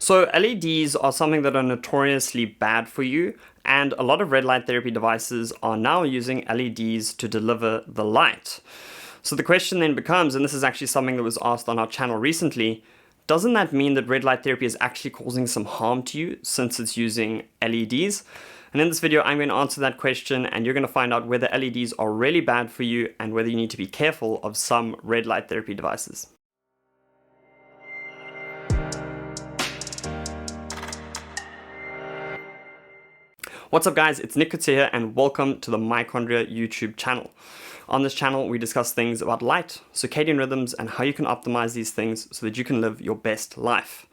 So LEDs are something that are notoriously bad for you, and a lot of red light therapy devices are now using LEDs to deliver the light. So the question then becomes, and this is actually something that was asked on our channel recently, doesn't that mean that red light therapy is actually causing some harm to you since it's using LEDs? And in this video, I'm going to answer that question, and you're going to find out whether LEDs are really bad for you and whether you need to be careful of some red light therapy devices. What's up guys, it's Nick here and welcome to the Mychondria YouTube channel. On this channel we discuss things about light, circadian rhythms, and how you can optimize these things so that you can live your best life.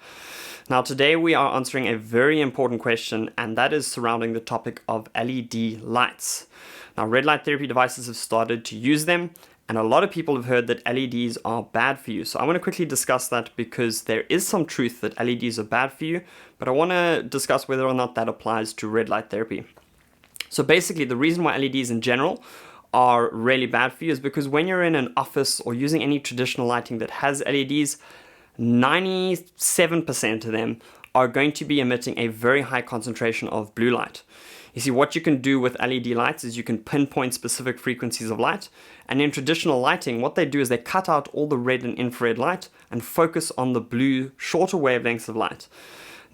Now today we are answering a very important question, and that is surrounding the topic of LED lights. Now red light therapy devices have started to use them, and a lot of people have heard that LEDs are bad for you. So I want to quickly discuss that because there is some truth that LEDs are bad for you, but I want to discuss whether or not that applies to red light therapy. So basically the reason why LEDs in general are really bad for you is because when you're in an office or using any traditional lighting that has LEDs, 97% of them are going to be emitting a very high concentration of blue light. You see, what you can do with LED lights is you can pinpoint specific frequencies of light, and in traditional lighting what they do is they cut out all the red and infrared light and focus on the blue shorter wavelengths of light.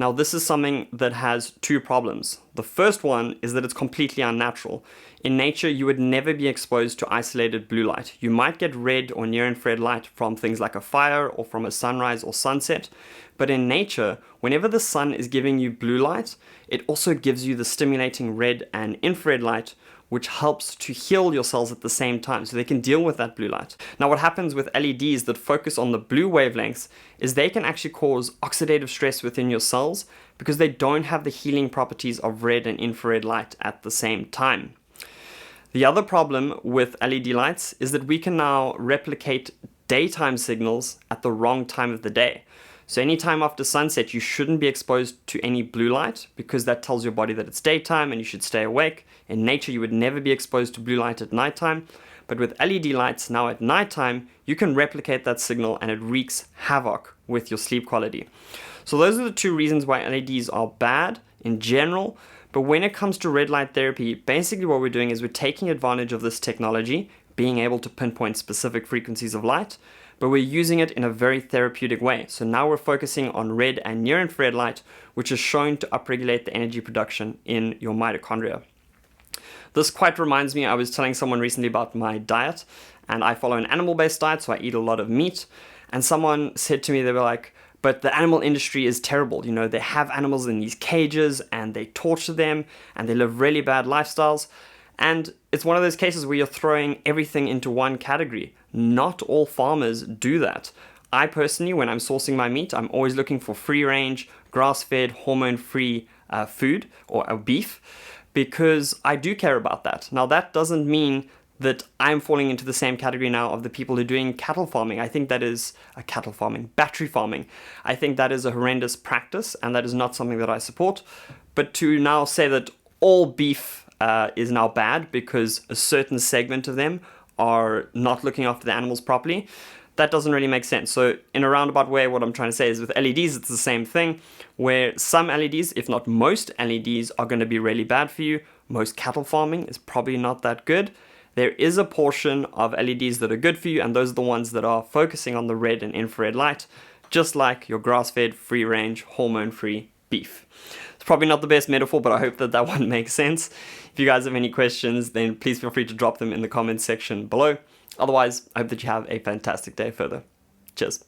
Now this is something that has two problems. The first one is that it's completely unnatural. In nature you would never be exposed to isolated blue light. You might get red or near infrared light from things like a fire or from a sunrise or sunset, but in nature, whenever the sun is giving you blue light, it also gives you the stimulating red and infrared light, which helps to heal your cells at the same time so they can deal with that blue light. Now what happens with LEDs that focus on the blue wavelengths is they can actually cause oxidative stress within your cells because they don't have the healing properties of red and infrared light at the same time. The other problem with LED lights is that we can now replicate daytime signals at the wrong time of the day. So anytime after sunset, you shouldn't be exposed to any blue light because that tells your body that it's daytime and you should stay awake. In nature, you would never be exposed to blue light at nighttime. But with LED lights now at nighttime, you can replicate that signal and it wreaks havoc with your sleep quality. So those are the two reasons why LEDs are bad in general. But when it comes to red light therapy, basically what we're doing is we're taking advantage of this technology, being able to pinpoint specific frequencies of light, but we're using it in a very therapeutic way. So now we're focusing on red and near infrared light, which is shown to upregulate the energy production in your mitochondria. This quite reminds me, I was telling someone recently about my diet, and I follow an animal-based diet, so I eat a lot of meat, and someone said to me, they were like, but the animal industry is terrible. You know, they have animals in these cages and they torture them and they live really bad lifestyles. And it's one of those cases where you're throwing everything into one category. Not all farmers do that. I personally, when I'm sourcing my meat, I'm always looking for free-range, grass-fed, hormone-free food or beef, because I do care about that. Now that doesn't mean that I'm falling into the same category now of the people who are doing cattle farming. I think that is battery farming. I think that is a horrendous practice and that is not something that I support. But to now say that all beef is now bad because a certain segment of them are not looking after the animals properly, that doesn't really make sense. So in a roundabout way, what I'm trying to say is with LEDs, it's the same thing, where some LEDs, if not most LEDs, are going to be really bad for you. Most cattle farming is probably not that good. There is a portion of LEDs that are good for you, and those are the ones that are focusing on the red and infrared light, just like your grass-fed, free-range, hormone-free beef. It's probably not the best metaphor, but I hope that one makes sense. If you guys have any questions, then please feel free to drop them in the comments section below. Otherwise, I hope that you have a fantastic day further. Cheers.